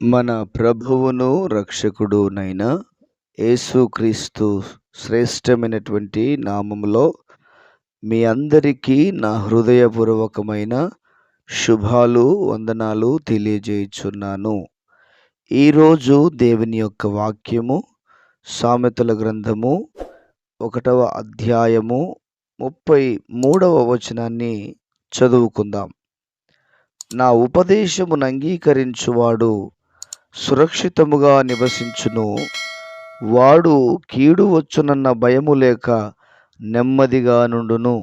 మన ప్రభువును రక్షకుడునైన యేసుక్రీస్తు శ్రేష్టమైనటువంటి నామములో మీ అందరికీ నా హృదయపూర్వకమైన శుభాలు, వందనాలు తెలియజేయుచున్నాను. ఈరోజు దేవుని యొక్క వాక్యము సామెతల గ్రంథము 1వ అధ్యాయము 33వ వచనాన్ని చదువుకుందాం. నా ఉపదేశమును అంగీకరించువాడు సురక్షితముగా నివసించును, వాడు కీడు వచ్చునన్న భయము లేక నెమ్మదిగా నుండును.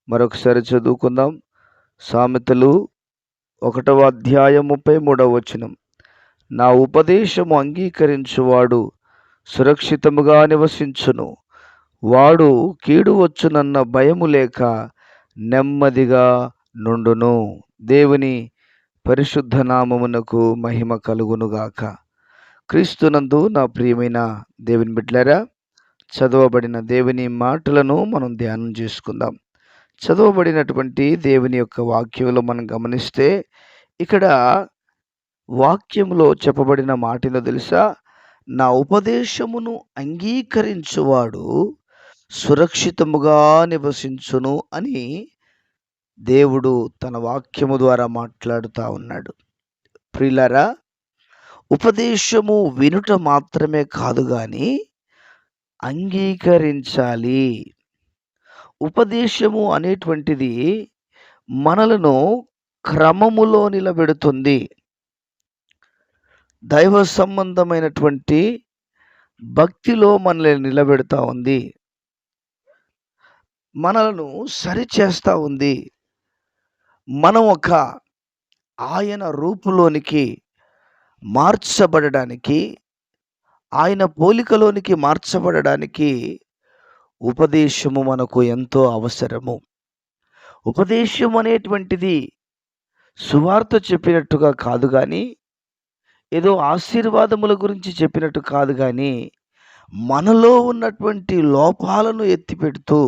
మరొకసారి చదువుకుందాం. సామెతలు 1వ అధ్యాయం 33వ వచనం. నా ఉపదేశము అంగీకరించువాడు సురక్షితముగా నివసించును, వాడు కీడు వచ్చునన్న భయము లేక నెమ్మదిగా నుండును. దేవుని పరిశుద్ధ నామమునకు మహిమ కలుగునుగాక. క్రీస్తునందు నా ప్రియమైన దేవుని బిడ్డలారా, చదవబడిన దేవుని మాటలను మనం ధ్యానం చేసుకుందాం. చదవబడినటువంటి దేవుని యొక్క వాక్యంలో మనం గమనిస్తే, ఇక్కడ వాక్యంలో చెప్పబడిన మాటలో తెలుసా, నా ఉపదేశమును అంగీకరించువాడు సురక్షితముగా నివసించును అని దేవుడు తన వాక్యము ద్వారా మాట్లాడుతూ ఉన్నాడు. ప్రియులారా, ఉపదేశము వినుట మాత్రమే కాదు గాని అంగీకరించాలి. ఉపదేశము అనేటువంటిది మనలను క్రమములో నిలబెడుతుంది. దైవ సంబంధమైనటువంటి భక్తిలో మనల్ని నిలబెడతా ఉంది, మనలను సరిచేస్తూ ఉంది. మనం ఒక ఆయన రూపులోనికి మార్చబడడానికి, ఆయన పోలికలోనికి మార్చబడడానికి ఉపదేశము మనకు ఎంతో అవసరము. ఉపదేశం అనేటువంటిది సువార్త చెప్పినట్టుగా కాదు కానీ, ఏదో ఆశీర్వాదముల గురించి చెప్పినట్టు కాదు కానీ, మనలో ఉన్నటువంటి లోపాలను ఎత్తిపెడుతూ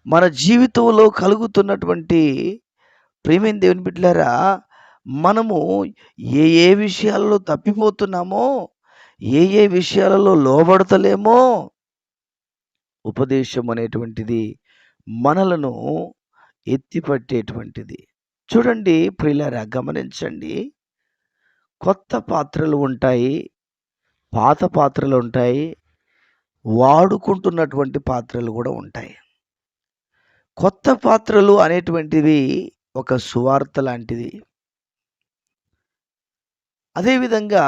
మన జీవితంలో కలుగుతున్నటువంటి ప్రియమైన దేవుని బిడ్డలారా, మనము ఏ విషయాలలో తప్పిపోతున్నామో, ఏ విషయాలలో లోబడతలేమో, ఉపదేశం అనేటువంటిది మనలను ఎత్తిపట్టేటువంటిది. చూడండి ప్రియులారా, గమనించండి. కొత్త పాత్రలు ఉంటాయి, పాత పాత్రలు ఉంటాయి, వాడుకుంటున్నటువంటి పాత్రలు కూడా ఉంటాయి. కొత్త పాత్రలు అనేటువంటివి ఒక సువార్త లాంటిది. అదేవిధంగా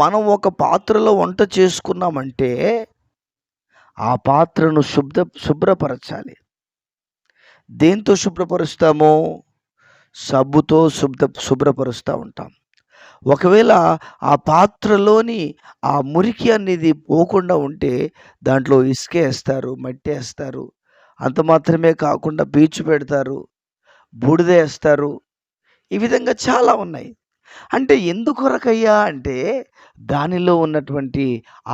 మనం ఒక పాత్రలో వంట చేసుకున్నామంటే ఆ పాత్రను శుభ్రపరచాలి. దేంతో శుభ్రపరుస్తామో? సబ్బుతో శుభ్రపరుస్తూ ఉంటాం. ఒకవేళ ఆ పాత్రలోని ఆ మురికి అనేది పోకుండా ఉంటే దాంట్లో ఇసుక వేస్తారు, మట్టి వేస్తారు. అంత మాత్రమే కాకుండా పీచు పెడతారు, బూడిద వేస్తారు. ఈ విధంగా చాలా ఉన్నాయి. అంటే ఎందుకొరకయ్యా అంటే, దానిలో ఉన్నటువంటి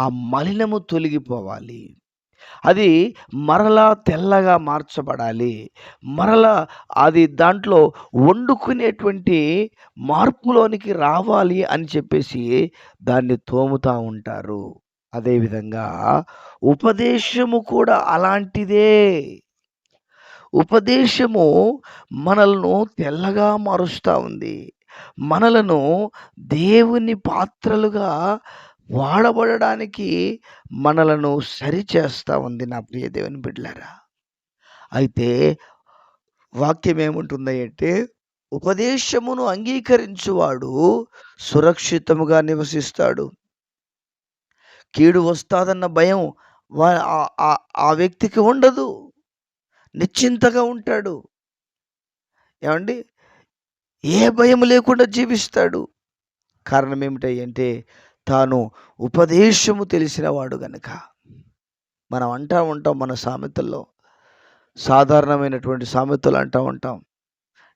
ఆ మలినము తొలగిపోవాలి, అది మరలా తెల్లగా మార్చబడాలి, మరలా అది దాంట్లో వండుకునేటువంటి మార్పులోనికి రావాలి అని చెప్పేసి దాన్ని తోముతూ ఉంటారు. అదేవిధంగా ఉపదేశము కూడా అలాంటిదే. ఉపదేశము మనలను తెల్లగా మారుస్తూ ఉంది, మనలను దేవుని పాత్రలుగా వాడబడడానికి మనలను సరిచేస్తూ ఉంది. నా ప్రియ దేవుని బిడ్డలారా, అయితే వాక్యం ఏముంటుంది అంటే, ఉపదేశమును అంగీకరించువాడు సురక్షితముగా నివసిస్తాడు, కీడు వస్తాదన్న భయం ఆ వ్యక్తికి ఉండదు, నిశ్చింతగా ఉంటాడు. ఏమండి, ఏ భయం లేకుండా జీవిస్తాడు. కారణం ఏమిటంటే, తాను ఉపదేశము తెలిసినవాడు గనుక. మనం అంటూ ఉంటాం మన సామెతల్లో, సాధారణమైనటువంటి సామెతలు అంటూ ఉంటాం.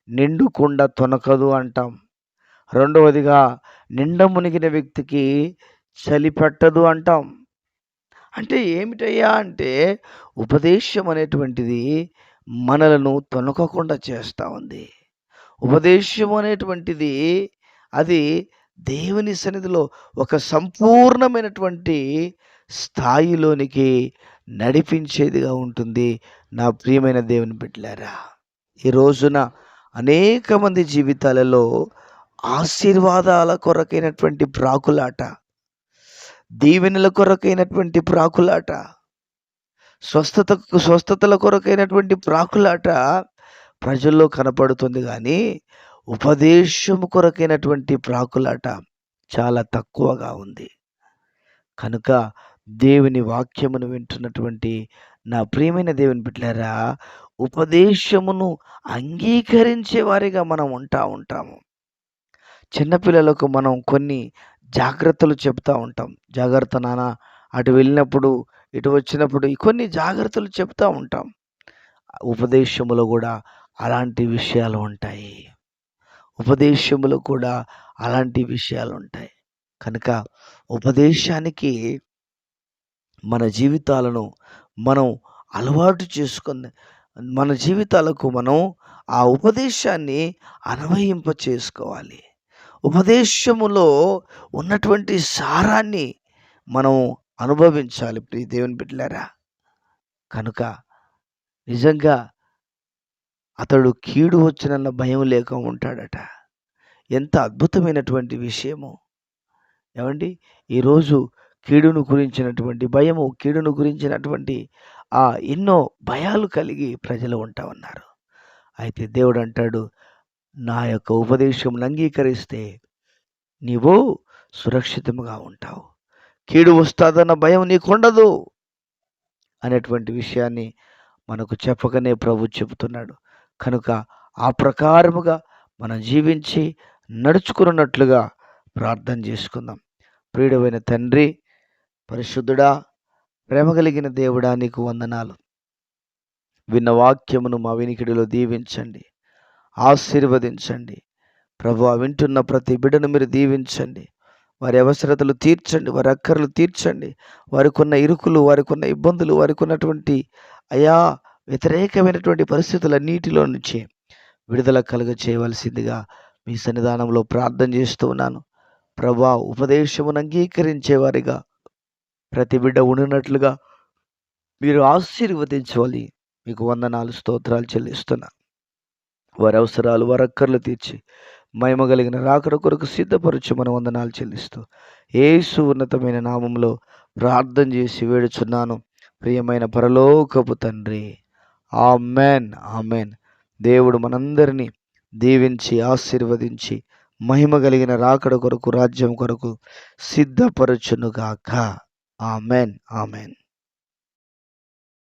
నిండు కుండ తొనకదు అంటాం. రెండవదిగా, నిండ మునిగిన వ్యక్తికి చలి పెట్టదు అంటాం. అంటే ఏమిటయ్యా అంటే, ఉపదేశం అనేటువంటిది మనలను తొనకకుండా చేస్తూ ఉంది. ఉపదేశం అనేటువంటిది అది దేవుని సన్నిధిలో ఒక సంపూర్ణమైనటువంటి స్థాయిలోనికి నడిపించేదిగా ఉంటుంది. నా ప్రియమైన దేవుని బిడ్డలారా, ఈ రోజున అనేక మంది జీవితాలలో ఆశీర్వాదాల కొరకైనటువంటి ప్రాకులాట, దీవెనల కొరకైనటువంటి ప్రాకులాట, స్వస్థతల కొరకైనటువంటి ప్రాకులాట ప్రజల్లో కనపడుతుంది. కానీ ఉపదేశము కొరకైనటువంటి ప్రాకులాట చాలా తక్కువగా ఉంది. కనుక దేవుని వాక్యమును వింటున్నటువంటి నా ప్రియమైన దేవుని బిడ్డలారా, ఉపదేశమును అంగీకరించే వారిగా మనం ఉంటాము. చిన్నపిల్లలకు మనం కొన్ని జాగ్రత్తలు చెప్తా ఉంటాం. జాగ్రత్త నాన్న, అటు వెళ్ళినప్పుడు ఇటు వచ్చినప్పుడు కొన్ని జాగ్రత్తలు చెప్తా ఉంటాం. ఉపదేశములో కూడా అలాంటి విషయాలు ఉంటాయి. ఉపదేశములో కూడా అలాంటి విషయాలు ఉంటాయి. కనుక ఉపదేశానికి మన జీవితాలను మనం అలవాటు చేసుకొని, మన జీవితాలకు మనం ఆ ఉపదేశాన్ని అన్వయింప చేసుకోవాలి. ఉపదేశములో ఉన్నటువంటి సారాన్ని మనం అనుభవించాలి ప్రియ దేవుని బిడ్డలారా. కనుక నిజంగా అతడు కీడు వచ్చునన్న భయం లేక ఉంటాడట. ఎంత అద్భుతమైనటువంటి విషయము! ఏమండి, ఈరోజు కీడును గురించినటువంటి భయము, కీడును గురించినటువంటి ఎన్నో భయాలు కలిగి ప్రజలు ఉంటా ఉన్నారు. అయితే దేవుడు అంటాడు, నా యొక్క ఉపదేశమును అంగీకరిస్తే నీవు సురక్షితముగా ఉంటావు, కీడు వస్తాదన్న భయం నీకుండదు అనేటువంటి విషయాన్ని మనకు చెప్పకనే ప్రభు చెబుతున్నాడు. కనుక ఆ ప్రకారముగా మనం జీవించి నడుచుకున్నట్లుగా ప్రార్థన చేసుకుందాం. ప్రియుడైన తండ్రి, పరిశుద్ధుడా, ప్రేమ కలిగిన దేవుడా, నీకు వందనాలు. విన్న వాక్యమును మా వినికిడిలో దీవించండి, ఆశీర్వదించండి. ప్రభువా, వింటున్న ప్రతి బిడ్డను మీరు దీవించండి. వారి అవసరతలు తీర్చండి, వారి అక్కర్లు తీర్చండి. వారికి ఉన్న ఇరుకులు, వారికి ఉన్న ఇబ్బందులు, వారికి ఉన్నటువంటి వ్యతిరేకమైనటువంటి పరిస్థితులన్నిటిలో నుంచి విడుదల కలుగ చేయవలసిందిగా మీ సన్నిధానంలో ప్రార్థన చేస్తూ ఉన్నాను. ప్రభువా, ఉపదేశమును అంగీకరించే వారిగా ప్రతి బిడ్డ ఉండినట్లుగా మీరు ఆశీర్వదించవాలి. మీకు వందనాలు, స్తోత్రాలు చెల్లిస్తున్నా. వారి అవసరాలు, వారి అక్కర్లు తీర్చి మహిమ కలిగిన రాకడ కొరకు సిద్ధపరచమని వందనాలు చెల్లిస్తూ యేసు ఉన్నతమైన నామంలో ప్రార్థన చేసి వేడుచున్నాను, ప్రియమైన పరలోకపు తండ్రి. Amen, amen. దేవుడు మనందరినీ దీవించి ఆశీర్వదించి మహిమ కలిగిన రాకడ కొరకు, రాజ్యం కొరకు సిద్ధపరచునుగాక. Amen, amen.